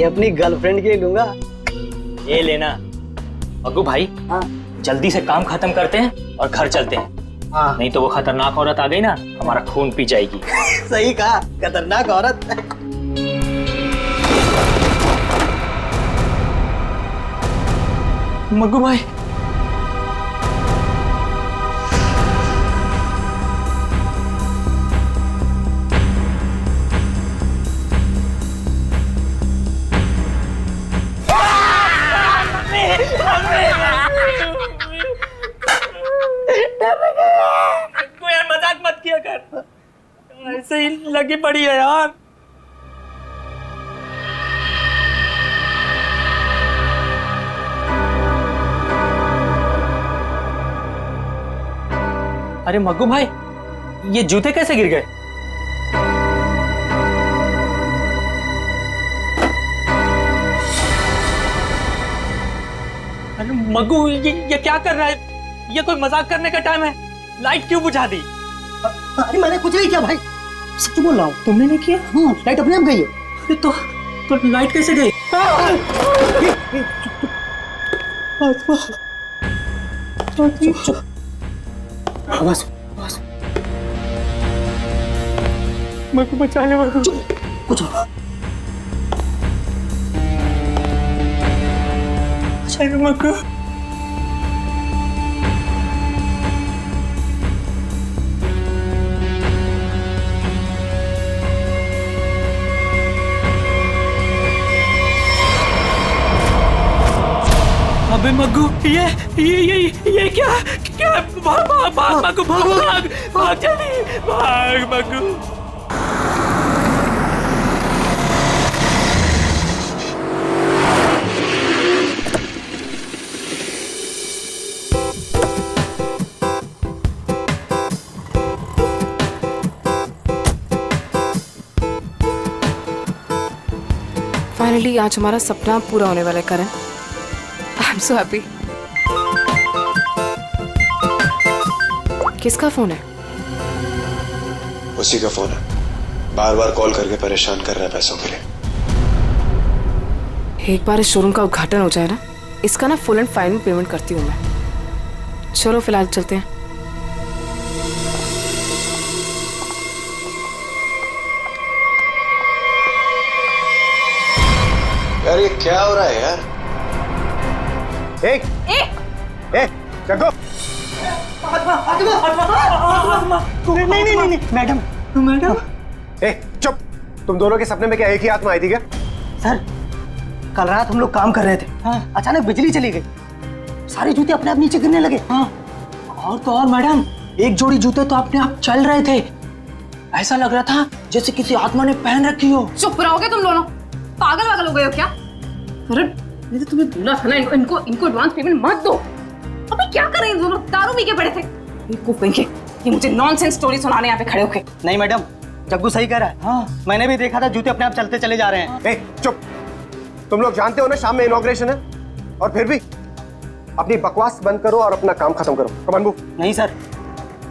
अपनी गर्लफ्रेंड के लिए लूंगा। ये लेना। मग्गू भाई, हाँ जल्दी से काम खत्म करते हैं और घर चलते हैं। हाँ नहीं तो वो खतरनाक औरत आ गई ना, हमारा खून पी जाएगी। सही कहा, खतरनाक औरत। मग्गू भाई, यार मजाक मत किया कर, ऐसे ही लगी पड़ी है यार। अरे मग्गू भाई, ये जूते कैसे गिर गए? अरे मग्गू, ये क्या कर रहा है? ये कोई मजाक करने का टाइम है? लाइट क्यों बुझा दी? अरे मैंने कुछ नहीं किया भाई, सच बोल रहा हूँ। तुमने नहीं किया? हाँ, लाइट अपने आप गई है। अरे तो लाइट कैसे गई? आवाज मग्गू बचा ले मग्गू। कुछ अरे मग्गू, अबे मग्गू, ये क्या? भाग मग्गू, भाग जल्दी, भाग मग्गू। फाइनली आज हमारा सपना पूरा होने वाला है Karan. I am so happy. किसका फोन है? उसी का फोन है, बार बार कॉल करके परेशान कर रहा है पैसों के लिए। एक बार इस शोरूम का उद्घाटन हो जाए ना, इसका ना फुल एंड फाइनल पेमेंट करती हूँ मैं। चलो फिलहाल चलते हैं। यार ये क्या हो रहा है यार? जग्गू, नहीं मैडम, मैडम। चुप। तुम दोनों के सपने में क्या एक ही आत्मा आई थी क्या? सर, कल रात हम लोग काम कर रहे थे। हाँ। अचानक बिजली चली गई, सारे जूते अपने आप नीचे गिरने लगे। हाँ। और तो और मैडम, एक जोड़ी जूते तो अपने आप चल रहे थे। ऐसा लग रहा था जैसे किसी आत्मा ने पहन रखी हो। चुप रहोगे तुम दोनों? पागल वागल हो गए हो क्या? अरे नहीं तो तुम्हें बोला था ना इनको एडवांस पेमेंट मत दो। अबे क्या कर रहे हैं दोनों? दारू पी के पड़े थे। इनको फेंके, ये मुझे नॉनसेंस स्टोरी सुनाने यहाँ पे खड़े होके। नहीं मैडम, जग्गू सही कह रहा है। हाँ, मैंने भी देखा था, जूते अपने आप चलते चले जा रहे हैं। चुप। तुम लोग जानते हो ना शाम में इनॉग्रेशन है, और फिर भी अपनी बकवास बंद करो और अपना काम खत्म करो। कमान मूव। नहीं सर,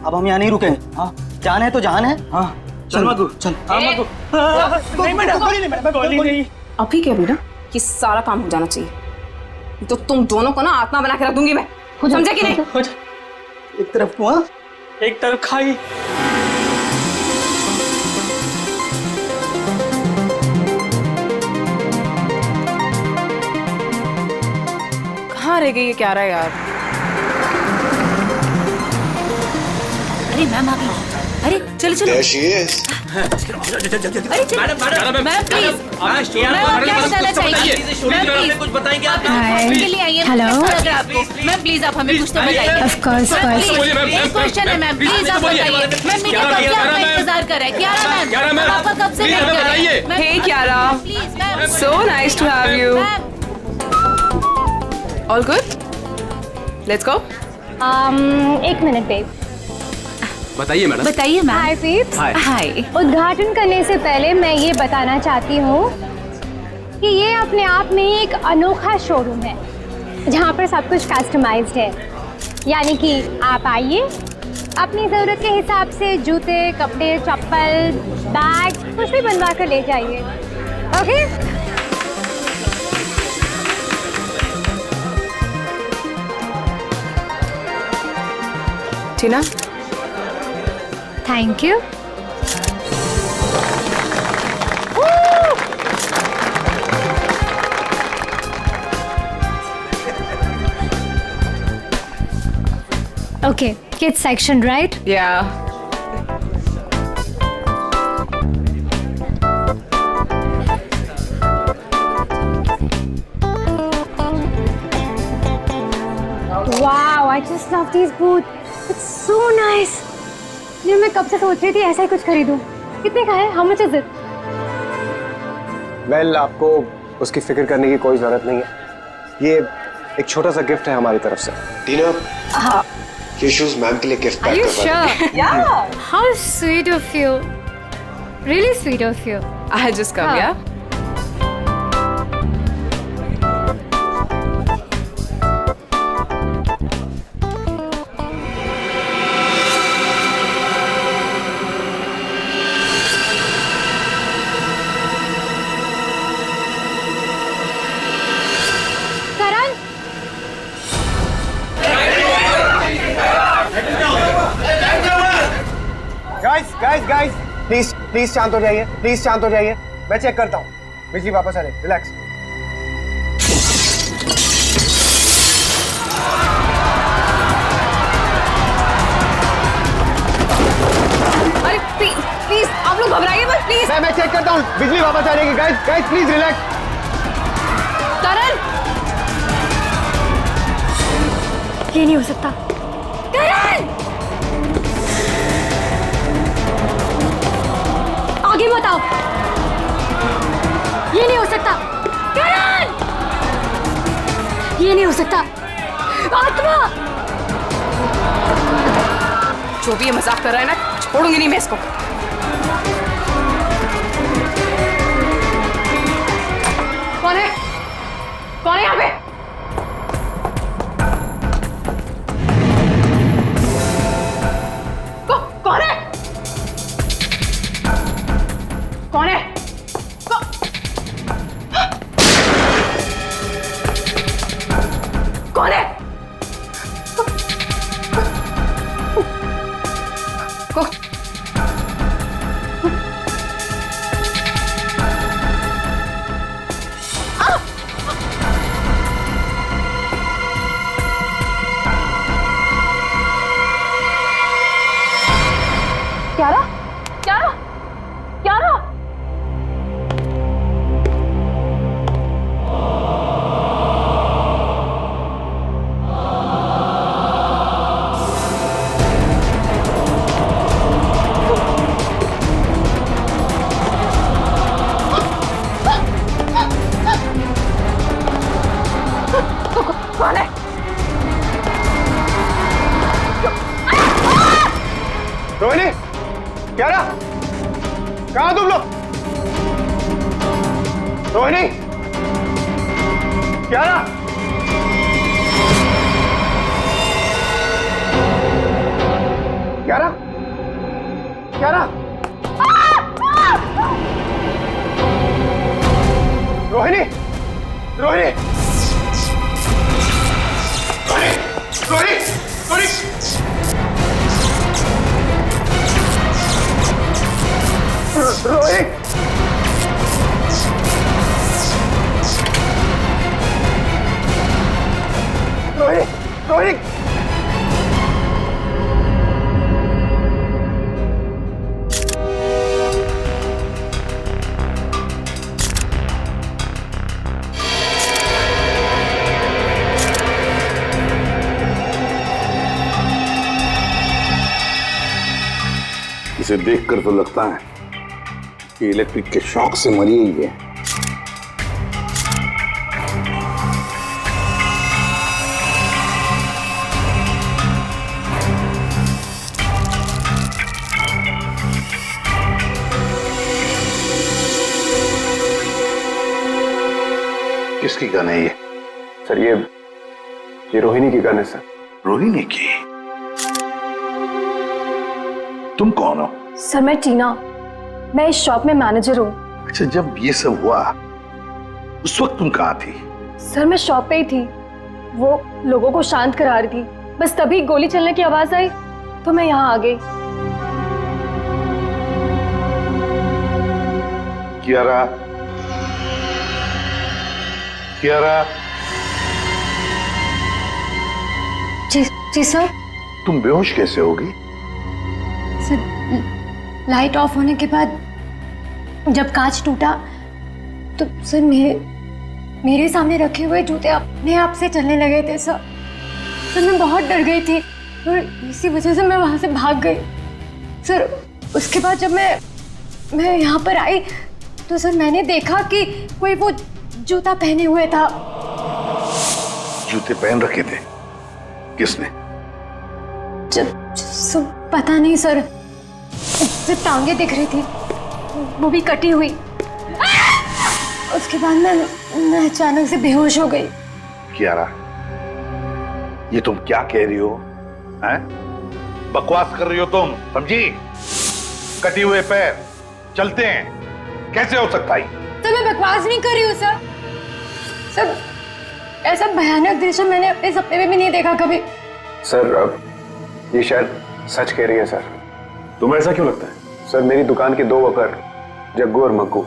अब हम यहाँ नहीं रुकेंगे। हाँ, जान है तो जान है। हाँ चल मग्गू, चल। हाँ मग्गू। नहीं मैडम, गोली नहीं। अभी क्या बेटा कि सारा काम हो जाना चाहिए, तो तुम दोनों को ना आत्मा बना के रख दूंगी मैं। समझे कि नहीं? एक तरफ कुआं, एक तरफ खाई। कहाँ रह गई ये क्या रहा है यार? अरे मैम आ गई। अरे चलो चलो। There she is. अरे मैम प्लीज, मैम क्या बताना चाहिए? मैम प्लीज कुछ बताएंगे आप? के लिए आइए। हेलो मैम प्लीज आप हमें कुछ तो बताइए। ऑफ कोर्स एक क्वेश्चन है मैम, प्लीज आप बताइए। मैम मीडिया कब से आपका इंतजार कर रहा है? क्यारा मैम आपका कब से वेट कर रही है? Hey Kiara, please ma'am. so nice to have you. All good? Let's go. एक मिनट बेब। बताइए मैडम। बताइए मैम। हाय पीप्स। हाय। उद्घाटन करने से पहले मैं ये बताना चाहती हूँ कि ये अपने आप में ही एक अनोखा शोरूम है जहाँ पर सब कुछ कस्टमाइज्ड है। यानी कि आप आइए, अपनी ज़रूरत के हिसाब से जूते, कपड़े, चप्पल, बैग कुछ भी बनवा कर ले जाइए। Okay? Tina, thank you. Okay, kids section, right? या Wow, I just love these boots. It's so nice. ये मैं कब से सोच रही थी ऐसा ही कुछ खरीदूं। कितने का है? How much is it? Well, आपको उसकी फिक्र करने की कोई जरूरत नहीं है। ये एक छोटा सा गिफ्ट है हमारी तरफ से। टीना, ये शूज मैम के लिए गिफ्ट Are पैक you करवा sure? Yeah. How sweet of you. Really sweet of you. I just come, हाँ. yeah. करण, गाइस, प्लीज शांत हो जाइए, प्लीज शांत हो जाइए। मैं चेक करता हूँ। बिजली वापस आ जाए, रिलैक्स। अरे प्लीज आप लोग घबराइए मत, प्लीज। मैं चेक करता हूँ, बिजली वापस आ जाएगी। Guys please relax. करण, ये नहीं हो सकता। करण, आगे मत आओ। ये नहीं हो सकता। करण, ये नहीं हो सकता। आत्मा, जो भी ये मजाक कर रहा है ना, छोड़ूंगी नहीं मैं इसको। कौन है? कौन है यहाँ पे? कौन है? कौन है? कौन है? क्यारा? क्यारा? क्यारा? कौन है? रोहिणी, क्यारा, कहाँ तुम लोग? रोहिणी, क्यारा, क्यारा, क्यारा, रोहिणी, रोहिणी, रोहिणी, रोहिणी, रोहिणी, रोहित, रोहित, रोहित, इसे देखकर तो लगता है कि इलेक्ट्रिक के शॉक से मरी ही है। किसकी गन है ये? सर ये रोहिणी की गन है सर। रोहिणी की? तुम कौन हो? सर मैं टीना, मैं इस शॉप में मैनेजर हूँ। अच्छा, जब ये सब हुआ उस वक्त तुम कहाँ थी? सर मैं शॉप पे ही थी, वो लोगों को शांत करा रही थी, बस तभी गोली चलने की आवाज आई तो मैं यहाँ आ गई। कियारा, कियारा, जी जी सर। तुम बेहोश कैसे होगी? सर लाइट ऑफ होने के बाद जब कांच टूटा तो सर मेरे सामने रखे हुए जूते अपने आप से चलने लगे थे सर। सर मैं बहुत डर गई थी और इसी वजह से मैं वहां से भाग गई सर। उसके बाद जब मैं यहाँ पर आई तो सर मैंने देखा कि कोई वो जूता पहने हुए था। जूते पहन रखे थे? किसने? पता नहीं सर, सिर्फ टांगे दिख रही थी, वो भी कटी हुई। उसके बाद मैं अचानक से बेहोश हो गई। कियारा, ये तुम क्या कह रही हो? हैं? बकवास कर रही हो तुम, समझी? कटी हुए पैर चलते हैं, कैसे हो सकता है? तो मैं बकवास नहीं कर रही हूँ सर। सर ऐसा भयानक दृश्य मैंने अपने सपने में भी नहीं देखा कभी। सर ये शायद सच कह रही है सर। तुम्हें ऐसा क्यों लगता है? सर मेरी दुकान के 2 वर्कर जग्गू और मग्गू,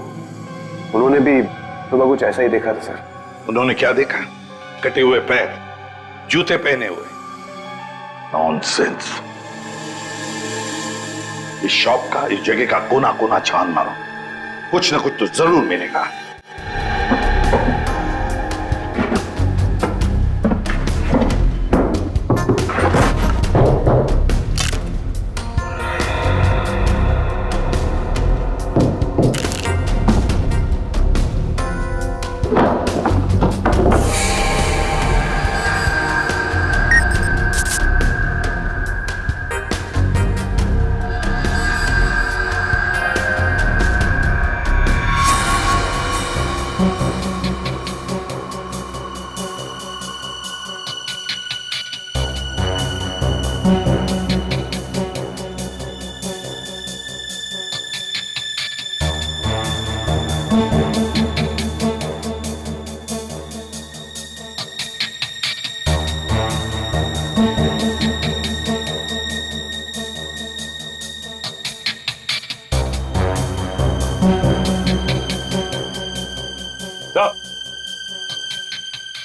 उन्होंने भी सुबह कुछ ऐसा ही देखा था सर। उन्होंने क्या देखा? कटे हुए पैर, जूते पहने हुए? नॉनसेंस। इस शॉप का, इस जगह का कोना कोना छान मारो, कुछ ना कुछ तो जरूर मिलेगा।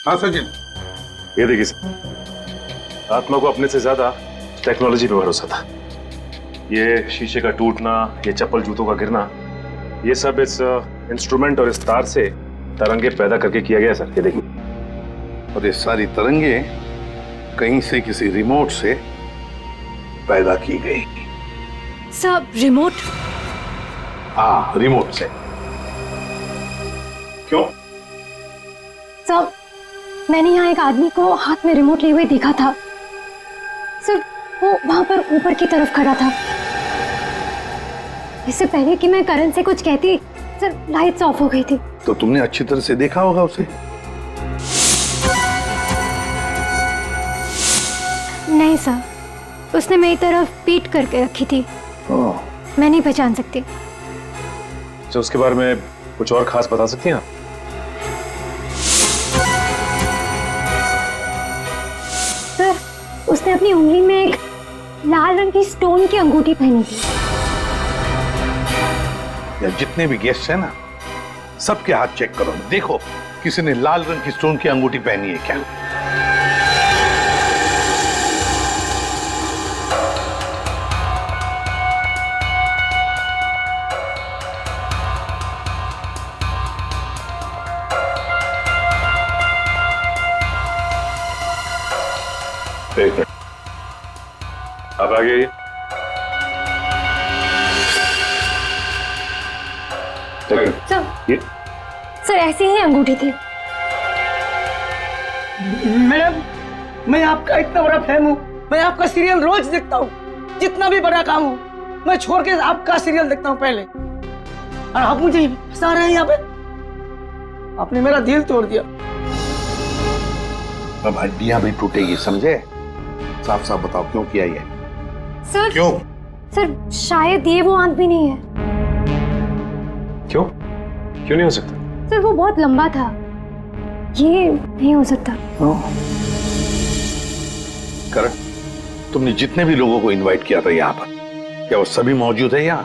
हाँ सचिन, ये देखिए सर, आत्मा को अपने से ज्यादा टेक्नोलॉजी पे भरोसा था। ये शीशे का टूटना, ये चप्पल जूतों का गिरना, ये सब इस इंस्ट्रूमेंट और इस तार से तरंगे पैदा करके किया गया सर। ये देखिए। और ये सारी तरंगे कहीं से, किसी रिमोट से पैदा की गई। Sir remote? हाँ, रिमोट से। क्यों? सर मैंने यहाँ एक आदमी को हाथ में रिमोट लिए हुए देखा था सर। वो वहां पर ऊपर की तरफ खड़ा था। इससे पहले कि मैं करण से कुछ कहती सर, लाइट्स ऑफ हो गई थी। तो तुमने अच्छी तरह से देखा होगा उसे? नहीं सर, उसने मेरी तरफ पीठ करके रखी थी। मैं नहीं पहचान सकती। तो उसके बारे में कुछ और खास बता सकती हैं आप? सर उसने अपनी उंगली में एक लाल रंग की स्टोन की अंगूठी पहनी थी। या जितने भी गेस्ट हैं ना, सबके हाथ चेक करो, देखो किसी ने लाल रंग की स्टोन की अंगूठी पहनी है क्या? एक मिनट, अब आ गई। सर ऐसी ही अंगूठी थी। मैडम, मैं आपका इतना बड़ा फैन हूँ। मैं आपका सीरियल रोज देखता हूँ, जितना भी बड़ा काम हो मैं छोड़ के आपका सीरियल देखता हूँ पहले। और आप मुझे फंसा रहे हैं यहाँ पे। आपने मेरा दिल तोड़ दिया। अब हड्डियां भी टूटेगी, समझे? साफ साफ बताओ क्यों किया ये? सर क्यों? सर शायद ये वो आदमी नहीं है। क्यों? क्यों नहीं हो सकता? सर वो बहुत लंबा था, ये नहीं हो सकता। करण, तुमने जितने भी लोगों को इनवाइट किया था यहाँ पर, क्या वो सभी मौजूद है यहाँ?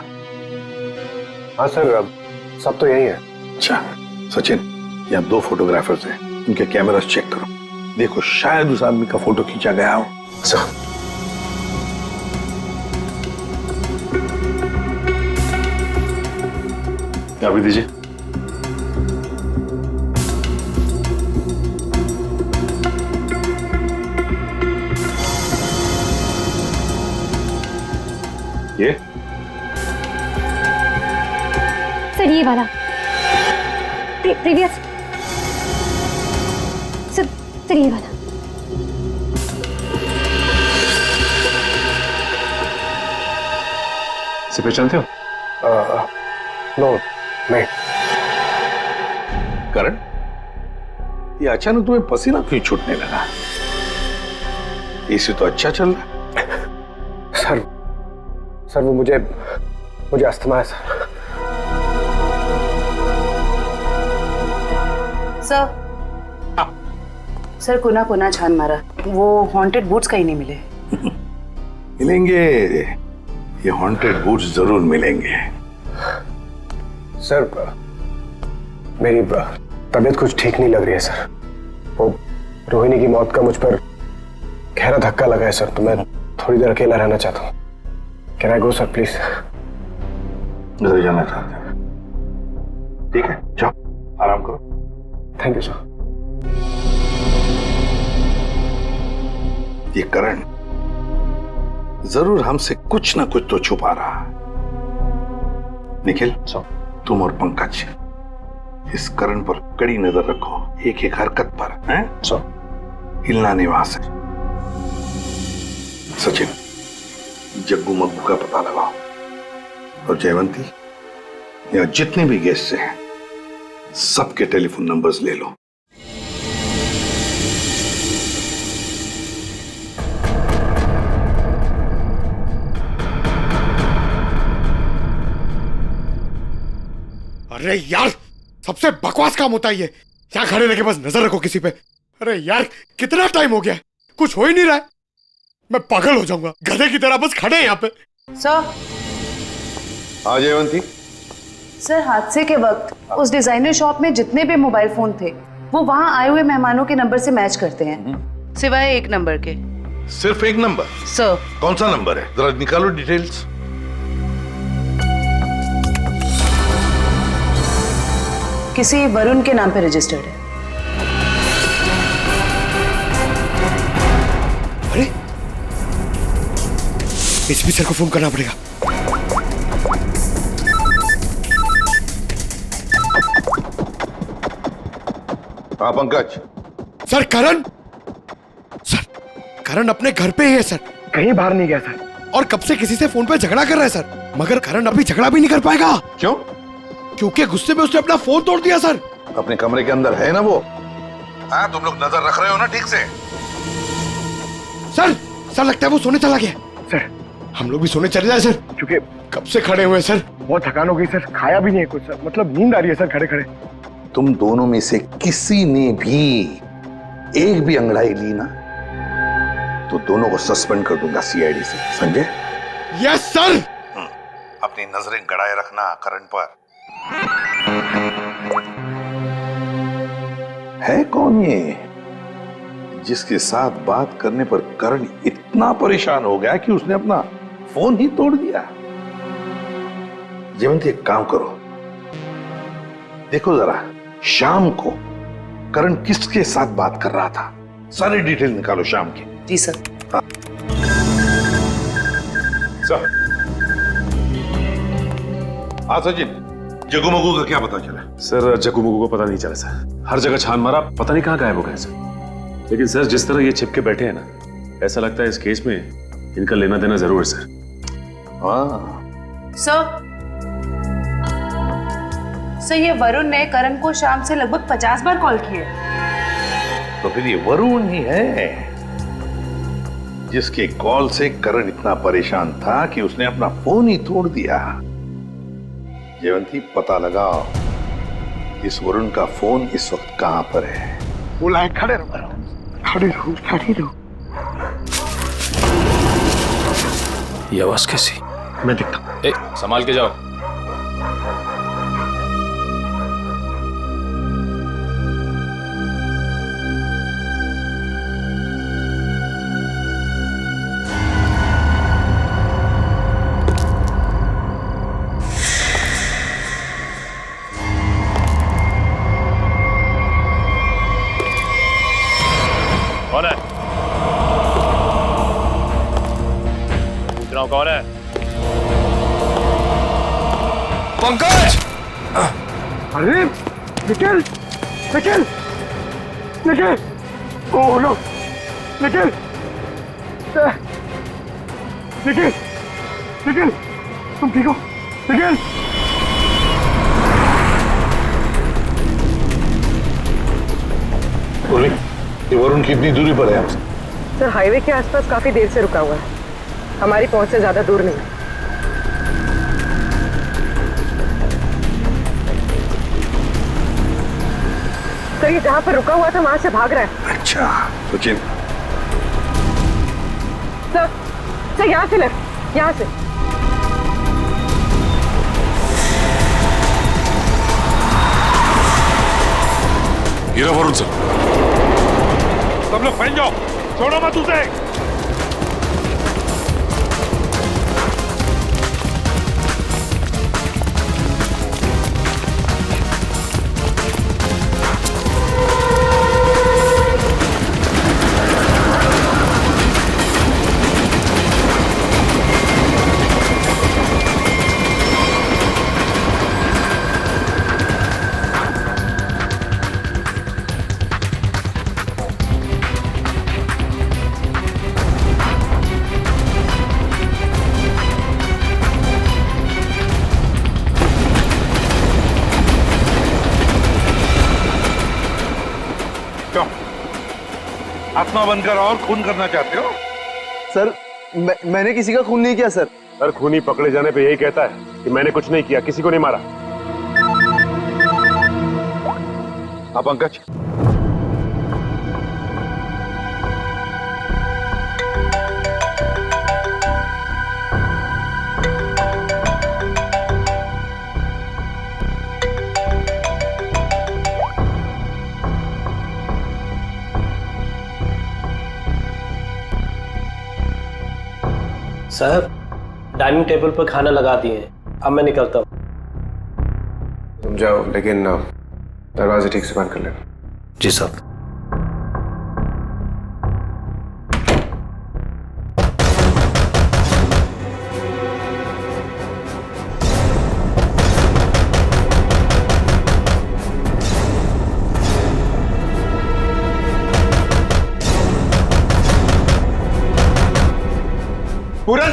हाँ सर, अब सब तो यही है। अच्छा सचिन, यहाँ 2 फोटोग्राफर्स हैं, उनके कैमरास चेक करो, देखो शायद उस आदमी का फोटो खींचा गया हो। चाबी दीजिए। ये सर ये वाला प्रीवियस सर ये वाला। इसे पहचानते हो? नो नहीं। करण, ये अचानक तुम्हें पसीना क्यों छूटने लगा? एसी तो अच्छा चल रहा है। सर वो मुझे अस्थमा है सर। सर पुनः छान मारा, वो हॉन्टेड बूट्स कहीं नहीं मिले। मिलेंगे, ये हॉन्टेड बूट्स जरूर मिलेंगे। सर मेरी तबीयत कुछ ठीक नहीं लग रही है सर। वो रोहिणी की मौत का मुझ पर गहरा धक्का लगा है सर, तो मैं थोड़ी देर अकेला रहना चाहता हूँ। Can I go sir please? घर जाना चाहते हैं? ठीक है, जाओ आराम करो। Thank you sir. ये करण जरूर हमसे कुछ ना कुछ तो छुपा रहा। निखिल, तुम और पंकज इस करण पर कड़ी नजर रखो, एक एक हरकत पर, हैं? हिलना नहीं वहां से। सचिन, जग्गू मग्गू का पता लगाओ, और जयवंती, यहाँ जितने भी गेस्ट हैं सबके टेलीफोन नंबर्स ले लो। अरे यार, सबसे बकवास काम होता है ये। यहाँ खड़े रह के बस नजर रखो किसी पे। अरे यार, कितना टाइम हो गया, कुछ हो ही नहीं रहा है। मैं पागल हो जाऊंगा, गधे की तरह बस खड़े हैं यहाँ पे। सर। हाँ जयवंती। सर, हादसे के वक्त उस डिजाइनर शॉप में जितने भी मोबाइल फोन थे वो वहां आए हुए मेहमानों के नंबर से मैच करते हैं, सिवाय एक नंबर के। सिर्फ एक नंबर? सर। कौन सा नंबर है, जरा निकालो डिटेल्स। किसी वरुण के नाम पे रजिस्टर्ड है। अरे, एसपी सर को फोन करना पड़ेगा। हाँ पंकज। सर करण, करण अपने घर पे ही है सर, कहीं बाहर नहीं गया सर। और कब से किसी से फोन पे झगड़ा कर रहा है सर, मगर करण अभी झगड़ा भी नहीं कर पाएगा। क्यों? क्योंकि गुस्से में उसने अपना फोन तोड़ दिया सर। अपने कमरे के अंदर है ना वो? हाँ, तुम लोग नजर रख रहे हो ना ठीक से? सर लगता है वो सोने चला गया। सर, हम लोग भी सोने चले जाए सर, क्योंकि कब से खड़े हुए सर, बहुत थकान हो गई सर, खाया भी नहीं है कुछ सर, मतलब नींद आ रही है सर खड़े खड़े। तुम दोनों में से किसी ने भी एक भी अंगड़ाई ली ना तो दोनों को सस्पेंड कर दूंगा सीआईडी से, समझे? Yes sir. अपनी नजरें गड़ाए रखना करण पर। है कौन ये जिसके साथ बात करने पर करण इतना परेशान हो गया कि उसने अपना फोन ही तोड़ दिया? जयवंती, एक काम करो, देखो जरा शाम को करण किसके साथ बात कर रहा था, सारी डिटेल निकालो शाम की। जी सर। हाँ सचिन, जग्गू मग्गू का क्या पता चला? सर, जग्गू मग्गू को पता नहीं चला सर, हर जगह छान मारा, पता नहीं कहाँ गायब हो गए सर। लेकिन सर, जिस तरह ये छिपके बैठे हैं ना, ऐसा लगता है इस केस में इनका लेना देना जरूर है सर। हाँ सर, ये वरुण ने करण को शाम से लगभग 50 बार कॉल किए। तो फिर ये वरुण ही है जिसके कॉल से करण इतना परेशान था कि उसने अपना फोन ही तोड़ दिया। जयवंती, पता लगाओ इस वरुण का फोन इस वक्त कहां पर है। बोला है खड़े रहो, खड़े रहो, खड़े रहो। ये आवाज कैसी? मैं देखता हूँ। संभाल के जाओ। कौन है? पूछ रहा हूँ कौन है? पंकज! अरे निखिल, निखिल, निखिल, ओह नो, निखिल, निखिल, निखिल, तुम ठीक हो? निखिल! ये वरुण कितनी दूरी पर है हमसे? सर हाईवे के आसपास काफी देर से रुका हुआ है, हमारी पहुंच से ज्यादा दूर नहीं। सर ये जहाँ पर रुका हुआ था वहां से भाग रहा है। अच्छा सचिन, सर यहाँ से लेफ्ट, यहाँ से। गिरा वरुण सर। सब लोग फैल जाओ, छोड़ो मत उसे। आत्मा बनकर और खून करना चाहते हो? सर मैंने किसी का खून नहीं किया सर। सर खूनी पकड़े जाने पे यही कहता है कि मैंने कुछ नहीं किया, किसी को नहीं मारा। हाँ पंकज, साहब डाइनिंग टेबल पर खाना लगा दिए हैं, अब मैं निकलता हूँ। तुम जाओ, लेकिन दरवाजे ठीक से बंद कर लेना। जी साहब। पूरन!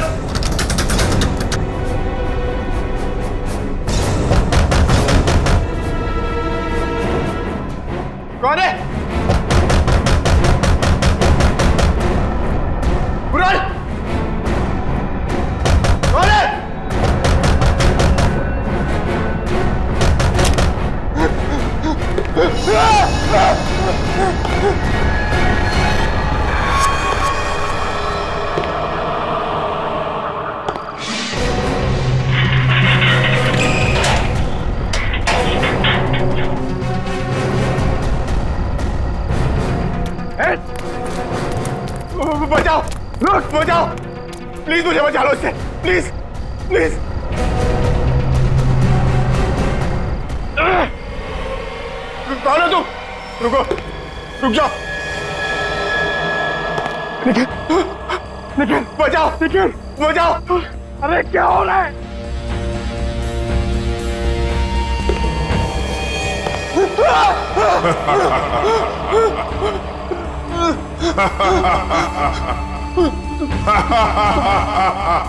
कौन है? पूरन! कौन है? बचाओ, लोग बचाओ, प्लीज मुझे बचा लो इससे, प्लीज प्लीज। कौन हो तुम? रुको, रुक जाओ। निखिल, निखिल बचाओ, निखिल बचाओ। अरे क्या हो रहा है?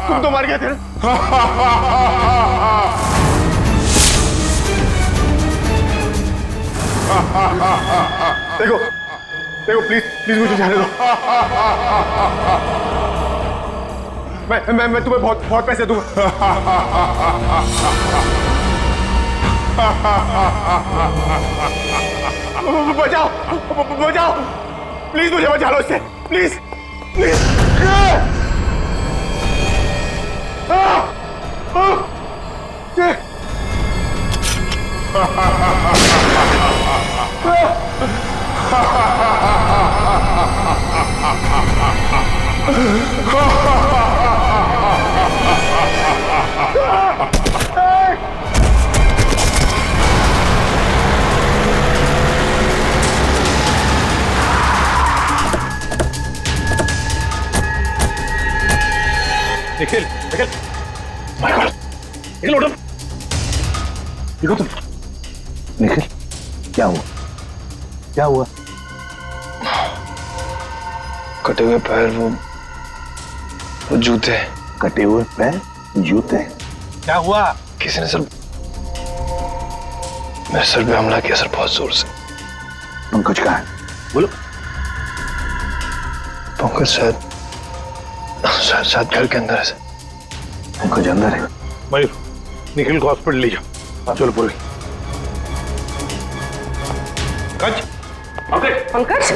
तुम तो मर गए थे ना? देखो देखो, प्लीज प्लीज मुझे जाने दो। मैं तुम्हें बहुत बहुत पैसे दूंगा। बचाओ बचाओ, प्लीज मुझे बचा लो इससे, please please. Nikhil Nikhil my God Nikhil उठो देखो तुम निखिल क्या हुआ क्या हुआ कटे हुए पैर वो जूते कटे हुए पैर जूते क्या हुआ किसी ने सर मेरे सर पे हमला किया सर बहुत जोर से पंकज कहाँ है बोलो पंकज शायद घर के अंदर है सर पंकज अंदर है मयूर निखिल को हॉस्पिटल ले जाओ चलो पूरी पंकज पंकज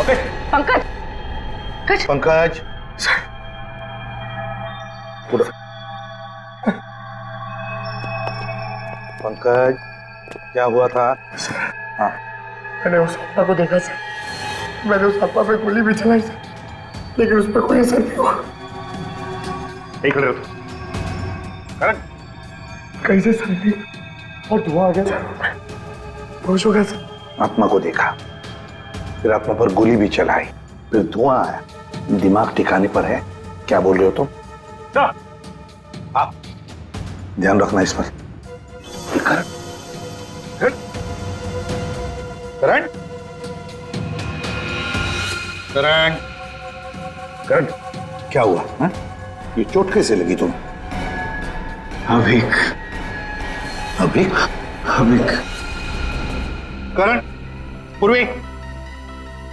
ओके पंकज पंकज पूरा पंकज क्या हुआ था हाँ मैंने उस आत्मा को देखा सर मैंने उस आत्मा पे गोली भी चलाई सर लेकिन उस पर कोई असर नहीं हुआ नहीं खड़े हो करण कैसे सर नहीं और धुआं आ गया सर होश हो गया सर आत्मा को देखा फिर आत्मा पर गोली भी चलाई फिर धुआं आया दिमाग ठिकाने पर है क्या बोल रहे हो तुम हाँ ध्यान रखना इस पर करण करण करण करण क्या हुआ हा? ये चोट कैसे लगी तुम्हें अभिक अभिक अभिक करण पूर्वी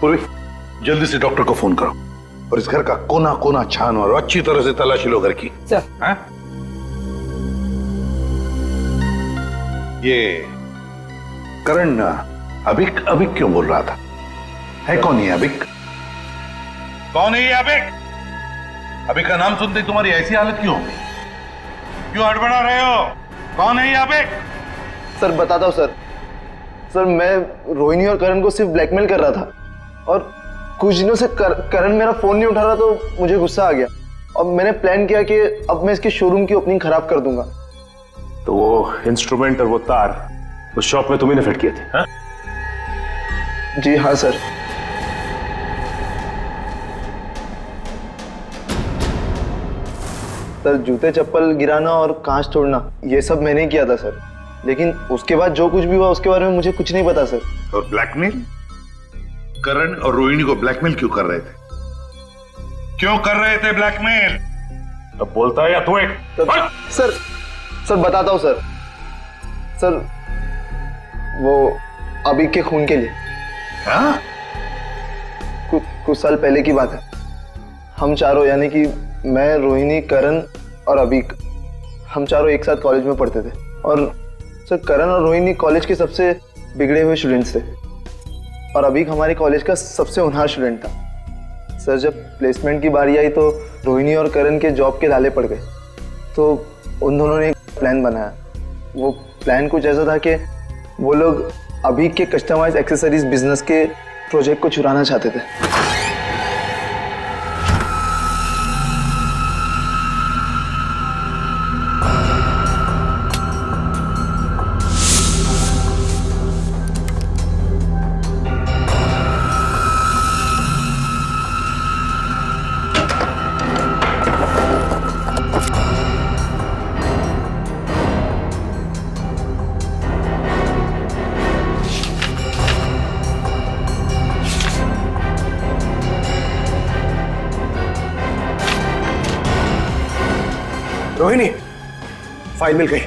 पूर्वी जल्दी से डॉक्टर को फोन करो और इस घर का कोना कोना छानो और अच्छी तरह से तलाशी लो घर की सर हाँ? ये करण अभिक अभिक क्यों बोल रहा था है कौन ये अभिक कौन है ये अभिक अभिक का नाम सुनते तुम्हारी ऐसी हालत क्यों हो गई क्यों हड़बड़ा रहे हो कौन है ये अभिक सर बताता हूँ सर मैं रोहिणी और करण को सिर्फ ब्लैकमेल कर रहा था और कुछ दिनों से करण मेरा फोन नहीं उठा रहा तो मुझे गुस्सा आ गया और मैंने प्लान किया कि अब मैं इसके शोरूम की ओपनिंग खराब कर दूंगा। तो वो इंस्ट्रूमेंट और वो तार उस शॉप में तुम्ही ने फिट किए थे हा? जी हाँ सर। सर जूते चप्पल गिराना और कांच तोड़ना ये सब मैंने किया था सर लेकिन उसके बाद जो कुछ भी हुआ उसके बारे में मुझे कुछ नहीं पता सर। और ब्लैकमेल करण और रोहिणी को ब्लैकमेल क्यों कर रहे थे ब्लैकमेल अब बोलता है या तू एक सर बताता हूँ सर वो अभिक के खून के लिए हाँ? कुछ साल पहले की बात है हम चारों यानी कि मैं रोहिणी करण और अभिक हम चारों एक साथ कॉलेज में पढ़ते थे और सर करण और रोहिणी कॉलेज के सबसे बिगड़े हुए स्टूडेंट्स थे और अभिक हमारे कॉलेज का सबसे होनहार स्टूडेंट था। सर जब प्लेसमेंट की बारी आई तो रोहिणी और करण के जॉब के लाले पड़ गए तो उन दोनों ने एक प्लान बनाया। वो प्लान कुछ ऐसा था कि वो लोग अभिक के कस्टमाइज एक्सेसरीज बिजनेस के प्रोजेक्ट को चुराना चाहते थे। रोहिणी फाइल मिल गई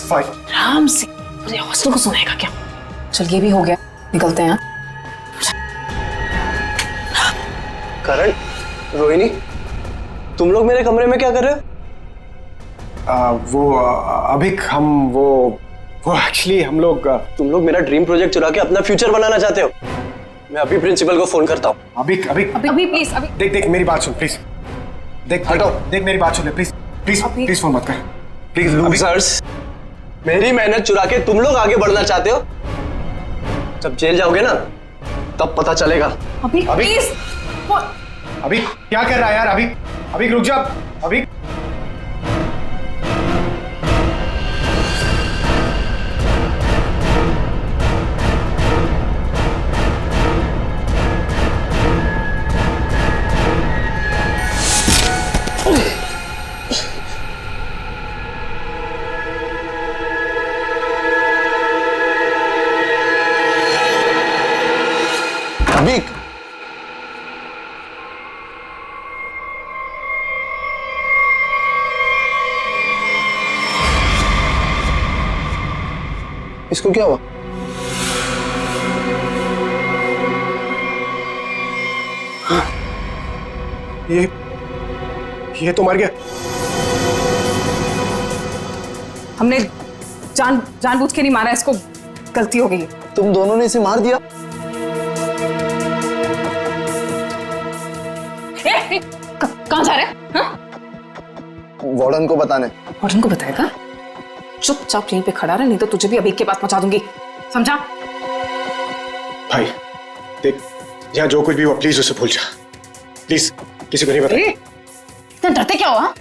फाइल आराम से अरे हॉस्टल को सुनाएगा क्या। चल ये भी हो गया निकलते हैं। करण रोहिणी तुम लोग मेरे कमरे में क्या कर रहे हो? वो अभिक हम वो एक्चुअली हम लोग तुम लोग मेरा ड्रीम प्रोजेक्ट चुरा के अपना फ्यूचर बनाना चाहते हो। मैं अभी प्रिंसिपल को फोन करता हूँ। अभिक अभी प्लीज अभी देख मेरी बात सुन प्लीज देख हटो, देख मेरी बात सुन ले प्लीज प्लीज प्लीज फोन मत कर प्लीज। ऑफिसर्स, मेरी मेहनत चुरा के तुम लोग आगे बढ़ना चाहते हो? जब जेल जाओगे ना तब पता चलेगा। अभी प्लीज। अभी क्या कर रहा है यार? अभी अभी रुक जा। अभी अभी इसको क्या हुआ? ये तो मर गया। हमने जानबूझ के नहीं मारा, इसको गलती हो गई। तुम दोनों ने इसे मार दिया? कहाँ जा रहे हैं? वार्डन को बताने। वार्डन को बताएगा? चुपचाप यहीं पे खड़ा रहे, नहीं तो तुझे भी अभी के पास पहुंचा दूंगी, समझा? भाई देख, यहाँ जो कुछ भी हुआ प्लीज उसे भूल जा, प्लीज किसी को नहीं बता। इतना डरते क्या हुआ?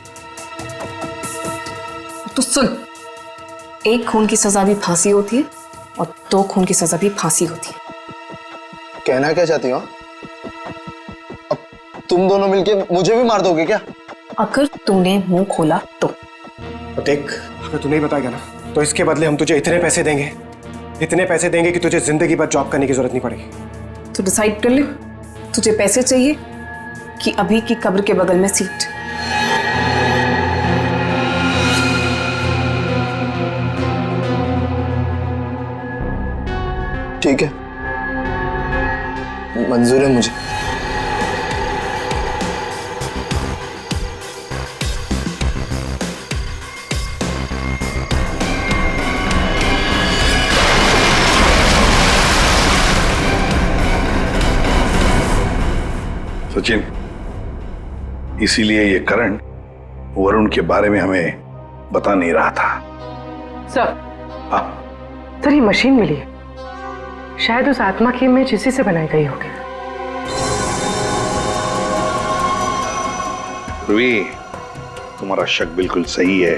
तू सुन, एक खून की सजा भी फांसी होती है और 2 खून की सजा भी फांसी होती है। कहना क्या चाहती हो? अब तुम दोनों मिलके मुझे भी मार दोगे क्या? अगर तूने मुंह खोला तो देख, अगर तू नहीं बताएगा ना तो इसके बदले हम तुझे इतने पैसे देंगे कि तुझे जिंदगी भर जॉब करने की जरूरत नहीं पड़ेगी। तू डिसाइड कर ले, तुझे पैसे चाहिए कि अभी की कब्र के बगल में सीट? ठीक है, मंजूर है मुझे। सचिन, इसीलिए ये करण वरुण के बारे में हमें बता नहीं रहा था। सर ये मशीन मिली है, शायद उस आत्मा की इमेज इसी से बनाई गई होगी। रुई, तुम्हारा शक बिल्कुल सही है।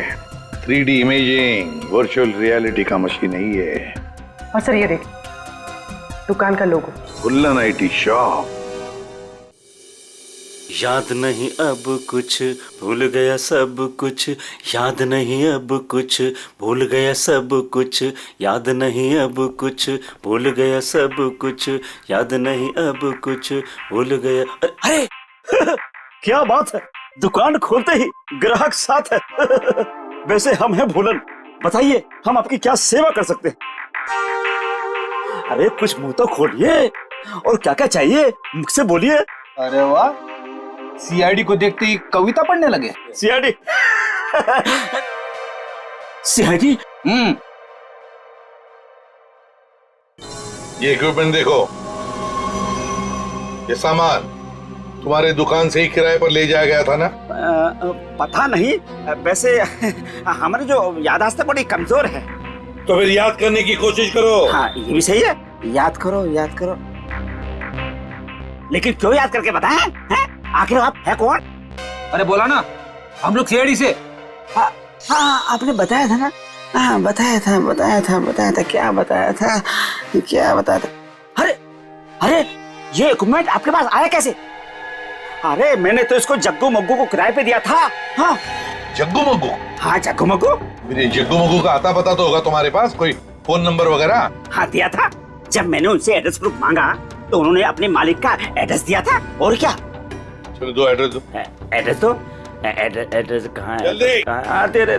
3D इमेजिंग वर्चुअल रियलिटी का मशीन नहीं है। और सर ये देखिए, दुकान का लोगो। बुल्लन IT शॉप। याद नहीं अब कुछ, भूल गया सब कुछ, याद नहीं अब कुछ, भूल गया सब कुछ, याद नहीं अब कुछ, भूल गया सब कुछ, याद नहीं अब कुछ, भूल गया। अरे क्या बात है, दुकान खोलते ही ग्राहक साथ है। वैसे हम हैं भूलन, बताइए हम आपकी क्या सेवा कर सकते हैं? अरे कुछ मुंह तो खोलिए, और क्या क्या चाहिए मुझसे बोलिए। अरे वाह, CID को देखते ही कविता पढ़ने लगे। CID CID? ये इक्विपमेंट देखो, ये सामान तुम्हारे दुकान से ही किराए पर ले जाया गया था ना? पता नहीं, वैसे हमारी जो याददाश्त बड़ी कमजोर है। तो फिर याद करने की कोशिश करो। हाँ ये भी सही है, याद करो याद करो। लेकिन क्यों याद करके बताएं? हैं? आखिर आप है कौन? अरे बोला ना, हम लोग CID से। हाँ आपने बताया था ना। हाँ बताया था क्या बताया था? अरे ये इक्विपमेंट आपके पास आया कैसे? अरे मैंने तो इसको जग्गू मग्गू को किराए पे दिया था। हाँ जग्गू मग्गू? हाँ जग्गू मग्गू। मेरे जग्गू मग्गू का आता पता तो होगा तुम्हारे पास, कोई फोन नंबर वगैरह? हाँ दिया था, जब मैंने उनसे एड्रेस प्रूफ मांगा तो उन्होंने अपने मालिक का एड्रेस दिया था। और क्या? चलो दो एड्रेस दो। एड्रेस दो। एड्रेस कहाँ है? दे रहे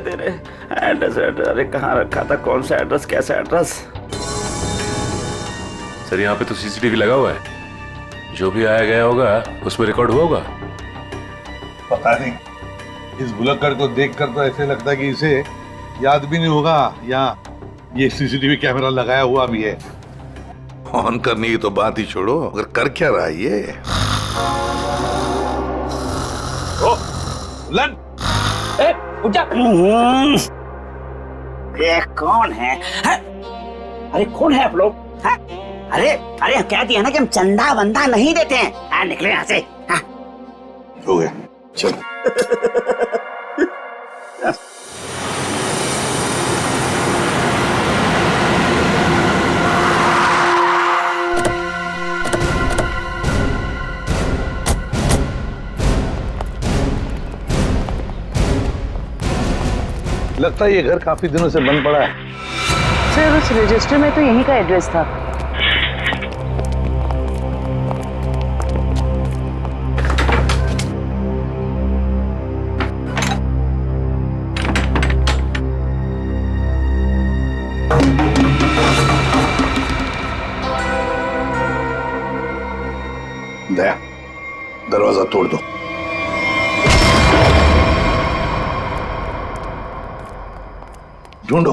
एड्रेस। अरे कहाँ रखा था, कौन सा एड्रेस, कैसा एड्रेस? सर यहाँ पे तो CCTV लगा हुआ है, जो भी आया गया होगा उसमें रिकॉर्ड हुआ होगा। पता नहीं, इस भुलक्कड़ को देखकर तो ऐसे लगता है कि इसे याद भी नहीं होगा, या ये CCTV कैमरा लगाया हुआ भी है। ऑन करने की तो बात ही छोड़ो, अगर कर क्या रहा है ये? लन ये कौन है? अरे कौन है आप लोग? अरे अरे कह दिया ना कि हम चंदा वंदा नहीं देते हैं। निकले यहाँ से। हो गया, चल। लगता है ये घर काफी दिनों से बंद पड़ा है। सर उस रजिस्टर में तो यहीं का एड्रेस था। दया, दरवाजा तोड़ दो। ढूंढो,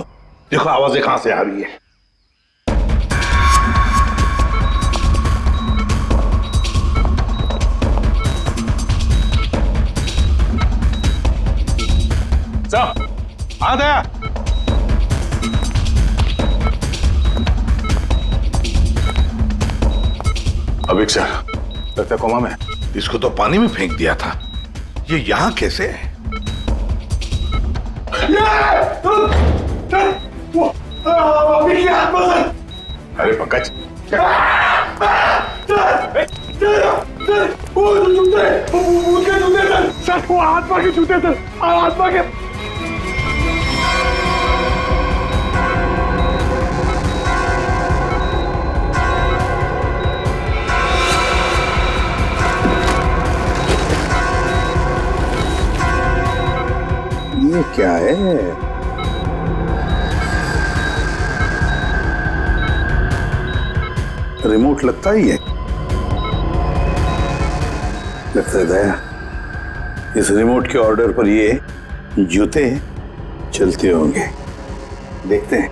देखो आवाजें कहां से आ रही है। हाँ दया, अभिक सर, लगता है कोमा में। इसको तो पानी में फेंक दिया था, ये यहां कैसे है? अरे पंकज, सर वो आत्मा के जूते थे, आत्मा के। ये क्या है? रिमोट लगता ही है। लगता है दया, इस रिमोट के ऑर्डर पर ये जूते चलते होंगे। देखते हैं।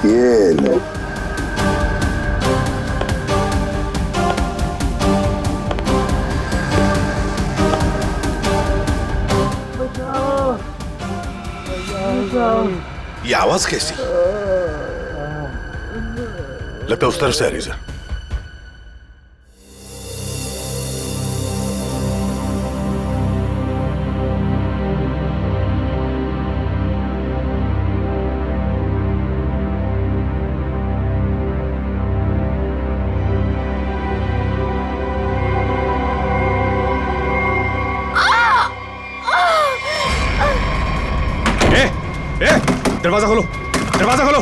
ये लो। ये आवाज कैसी? लगता है उस तरफ से आ रही सर। दरवाजा खोलो, दरवाजा खोलो।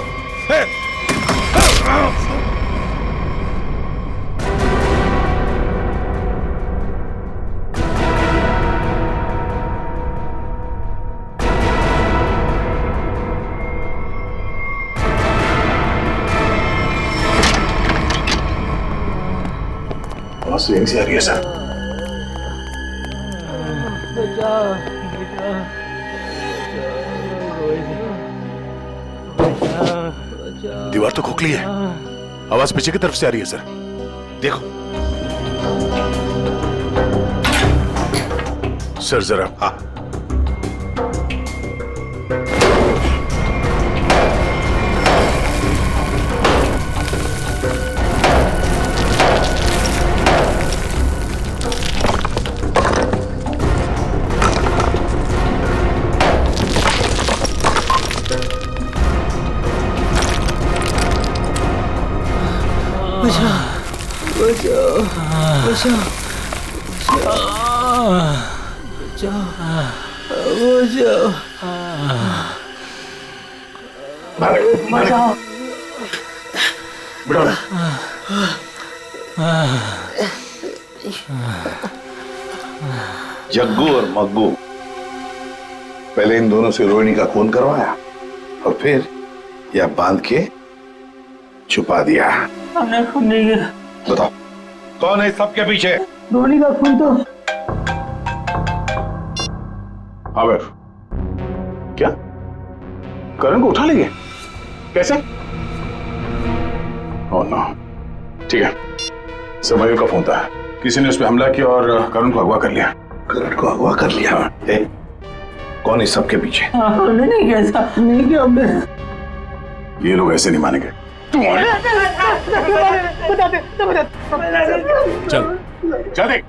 आवाज यहीं से आ रही है सर। दीवार तो खोखली है, आवाज पीछे की तरफ से आ रही है सर। देखो सर जरा। हाँ जग्गू और मग्गू, पहले इन दोनों से रोहिणी का खून करवाया और फिर यह बांध के छुपा दिया। हमने खून नहीं किया। बताओ कौन है सबके पीछे? रोहिणी का खून तो आवेर, क्या करण को उठा लेंगे? कैसे? ओह नो, ठीक है सर मयूर का फोन था, किसी ने उस पर हमला किया और करण को अगवा कर लिया। करण को अगवा कर लिया? कौन इस सब के पीछे? हमने नहीं किया साहब, नहीं किया हमने। ये लोग ऐसे नहीं मानेंगे। चल चल देख।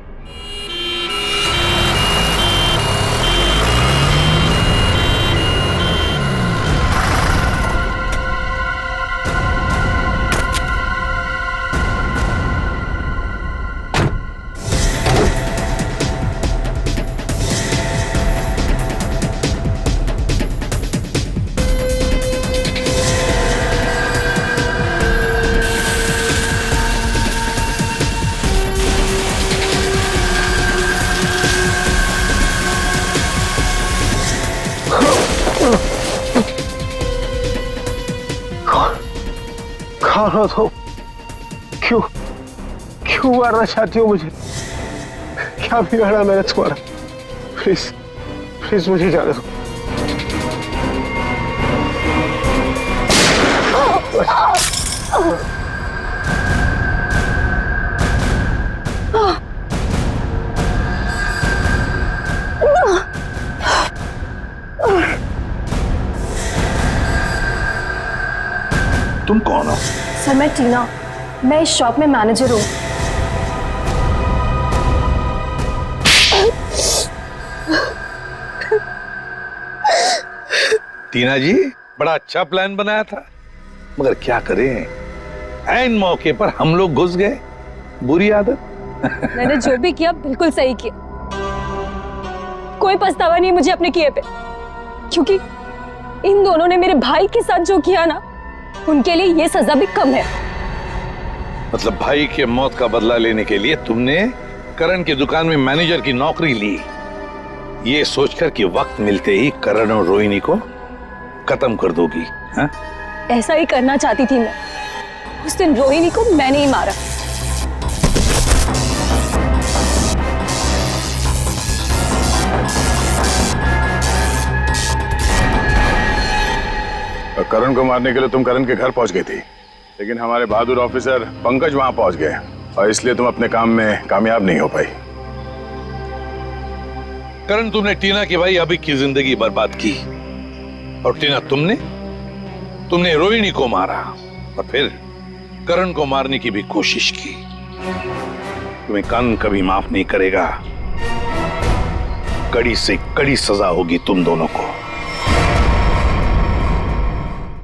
कौन हो तुम? क्यों क्यों मारना चाहती हो मुझे? क्या बिगाड़ा मैंने तुम्हारा? प्लीज प्लीज मुझे जाने दो। तुम कौन हो? सर मैं टीना, मैं इस शॉप में मैनेजर हूँ। टीना जी, बड़ा अच्छा प्लान बनाया था, मगर क्या करें, ऐन मौके पर हम लोग घुस गए। बुरी आदत। मैंने जो भी किया बिल्कुल सही किया, कोई पछतावा नहीं मुझे अपने किए पे, क्योंकि इन दोनों ने मेरे भाई के साथ जो किया ना, उनके लिए ये सजा भी कम है। मतलब भाई के मौत का बदला लेने के लिए तुमने करण की दुकान में मैनेजर की नौकरी ली, ये सोचकर कि वक्त मिलते ही करण और रोहिणी को खत्म कर दोगी। हाँ? ऐसा ही करना चाहती थी मैं। उस दिन रोहिणी को मैंने ही मारा। करण को मारने के लिए तुम करण के घर पहुंच गई थी, लेकिन हमारे बहादुर ऑफिसर पंकज वहां पहुंच गए और इसलिए तुम अपने काम में कामयाब नहीं हो पाई। करण, तुमने टीना की भाई अभी की जिंदगी बर्बाद की, और टीना तुमने रोहिणी को मारा और फिर करण को मारने की भी कोशिश की। तुम्हें कानून कभी माफ नहीं करेगा, कड़ी से कड़ी सजा होगी तुम दोनों को।